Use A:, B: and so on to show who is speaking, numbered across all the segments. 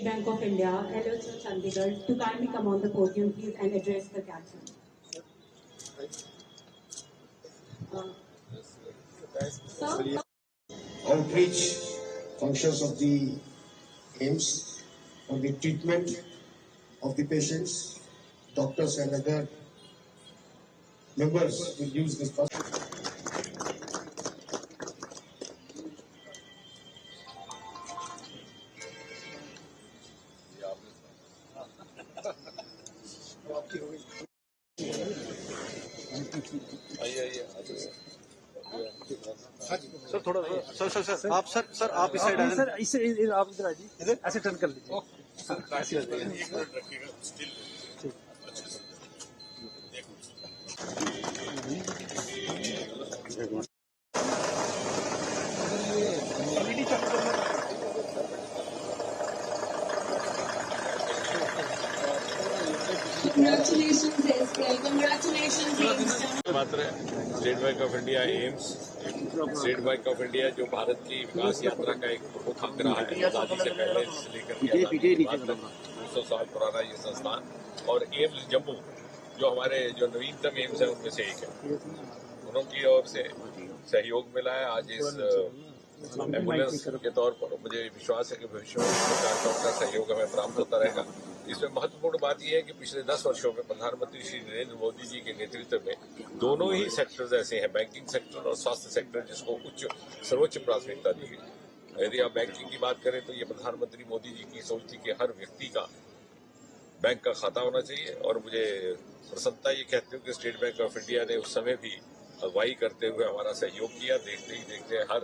A: Bank of India, LO Sir Chandigarh, to kindly come on the podium, please, and address the council. Sir,
B: outreach functions of the AIIMS for the treatment of the patients, doctors and other members will use this process.
C: Sir थोड़ा sir आप sir आप इस side sir इसे आप इधर आइए ऐसे turn कर लीजिए ऐसे
A: congratulations, SPL. Congratulations, AIIMS.
D: मात्र state bank of India AIIMS state bank of India जो भारत की विकास यात्रा का एक प्रमुख अंग रहा है आजादी से पहले से लेकर 200 साल पुराना ये संस्थान और एम्स जम्मू जो हमारे जो नवीनतम एम्स है उनमें से एक है। उनकी ओर से सहयोग मिला है। आज इस एम्बुलेंस के तौर पर मुझे विश्वास है कि भविष्य में इस प्रकार का उनका सहयोग हमें प्राप्त होता रहेगा। इसमें महत्वपूर्ण बात यह है कि पिछले 10 वर्षों में प्रधानमंत्री श्री नरेंद्र मोदी जी के नेतृत्व में दोनों ही सेक्टर्स ऐसे हैं, बैंकिंग सेक्टर और स्वास्थ्य सेक्टर, जिसको सर्वोच्च प्राथमिकता दी गई। यदि आप बैंकिंग की बात करें तो ये प्रधानमंत्री मोदी जी की सोच थी कि हर व्यक्ति का बैंक का खाता होना चाहिए और मुझे प्रसन्नता ये कहते हुए कि स्टेट बैंक ऑफ इंडिया ने उस समय भी अगुवाई करते हुए हमारा सहयोग किया। देखते ही देखते हर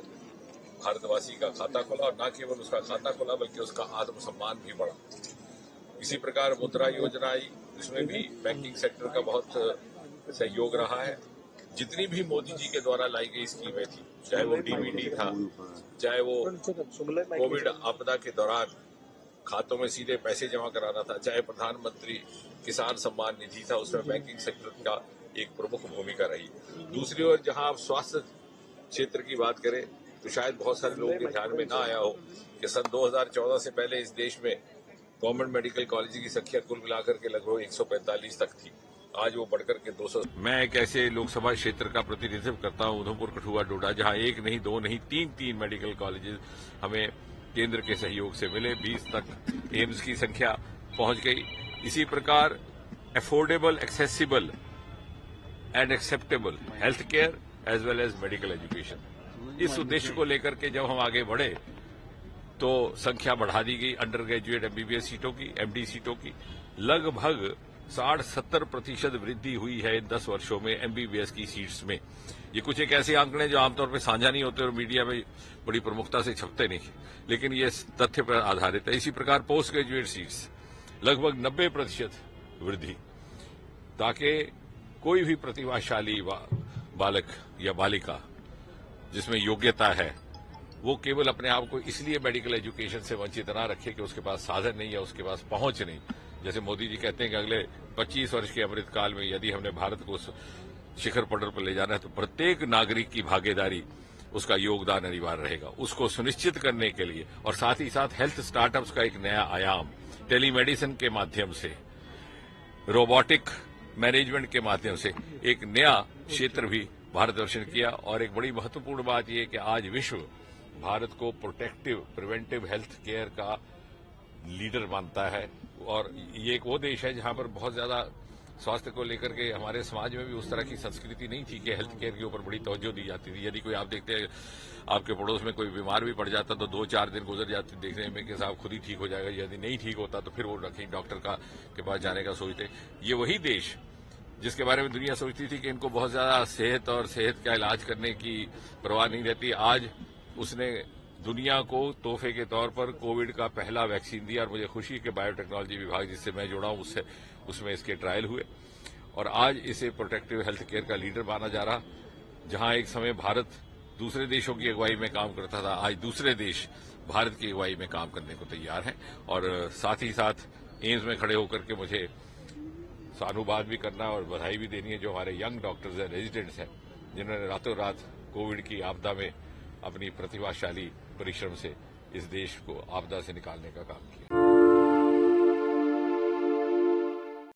D: भारतवासी का खाता खुला और न केवल उसका खाता खुला बल्कि उसका आत्मसम्मान भी बढ़ा। इसी प्रकार मुद्रा योजना आई, इसमें भी बैंकिंग सेक्टर का बहुत सहयोग रहा है। जितनी भी मोदी जी के द्वारा लाई गई स्कीमें थी, चाहे वो डीबीटी था, चाहे वो कोविड आपदा के दौरान खातों में सीधे पैसे जमा कराना था, चाहे प्रधानमंत्री किसान सम्मान निधि था, उसमें बैंकिंग सेक्टर का एक प्रमुख भूमिका रही। दूसरी ओर जहां आप स्वास्थ्य क्षेत्र की बात करें तो शायद बहुत सारे लोगों के ध्यान में ना आया हो कि सन 2014 से पहले इस देश में गवर्नमेंट मेडिकल कॉलेज की संख्या कुल मिलाकर के लगभग 145 तक थी। आज वो बढ़कर के 200। मैं एक ऐसे लोकसभा क्षेत्र का प्रतिनिधित्व करता हूं, उधमपुर, कठुआ, डोडा, जहां एक नहीं, दो नहीं, तीन मेडिकल कॉलेजेस हमें केंद्र के सहयोग से मिले। 20 तक एम्स की संख्या पहुंच गई। इसी प्रकार affordable, accessible and acceptable health care as well as medical education, इस उद्देश्य को लेकर के जब हम आगे बढ़े तो संख्या बढ़ा दी गई। अंडर ग्रेजुएट एमबीबीएस सीटों की, एमडी सीटों की लगभग 60-70% वृद्धि हुई है इन 10 वर्षों में एमबीबीएस की सीट्स में। ये कुछ एक ऐसे आंकड़े जो आमतौर पर साझा नहीं होते और मीडिया में बड़ी प्रमुखता से छपते नहीं, लेकिन ये तथ्य पर आधारित है। इसी प्रकार पोस्ट ग्रेजुएट सीट्स लगभग 90% वृद्धि, ताकि कोई भी प्रतिभाशाली बालक या बालिका जिसमें योग्यता है वो केवल अपने आप को इसलिए मेडिकल एजुकेशन से वंचित न रखे कि उसके पास साधन नहीं है, उसके पास पहुंच नहीं। जैसे मोदी जी कहते हैं कि अगले 25 वर्ष के अमृतकाल में यदि हमने भारत को शिखर पटल पर ले जाना है तो प्रत्येक नागरिक की भागीदारी, उसका योगदान अनिवार्य रहेगा। उसको सुनिश्चित करने के लिए और साथ ही साथ हेल्थ स्टार्टअप्स का एक नया आयाम, टेलीमेडिसिन के माध्यम से, रोबोटिक मैनेजमेंट के माध्यम से एक नया क्षेत्र भी भारत दर्शन किया। और एक बड़ी महत्वपूर्ण बात यह कि आज विश्व भारत को प्रिवेंटिव हेल्थ केयर का लीडर मानता है और ये एक वो देश है जहां पर बहुत ज्यादा स्वास्थ्य को लेकर के हमारे समाज में भी उस तरह की संस्कृति नहीं थी कि हेल्थ केयर के ऊपर बड़ी तवज्जो दी जाती थी। यदि कोई आप देखते हैं आपके पड़ोस में कोई बीमार भी पड़ जाता तो 2-4 दिन गुजर जाते देखने में कि साहब खुद ही ठीक हो जाएगा, यदि नहीं ठीक होता तो फिर वो कहीं डॉक्टर के पास जाने का सोचते। ये वही देश जिसके बारे में दुनिया सोचती थी कि इनको बहुत ज्यादा सेहत और सेहत का इलाज करने की परवाह नहीं रहती, आज उसने दुनिया को तोहफे के तौर पर कोविड का पहला वैक्सीन दिया। और मुझे खुशी है कि बायोटेक्नोलॉजी विभाग जिससे मैं जुड़ा हूं उसमें इसके ट्रायल हुए और आज इसे प्रोटेक्टिव हेल्थ केयर का लीडर माना जा रहा। जहां एक समय भारत दूसरे देशों की अगुवाई में काम करता था, आज दूसरे देश भारत की अगुवाई में काम करने को तैयार हैं। और साथ ही साथ एम्स में खड़े होकर के मुझे साधुवाद भी करना और बधाई भी देनी है जो हमारे यंग डॉक्टर्स हैं, रेजिडेंट्स हैं, जिन्होंने रातों रात कोविड की आपदा में अपनी प्रतिभाशाली परिश्रम से इस देश को आपदा से निकालने का काम किया।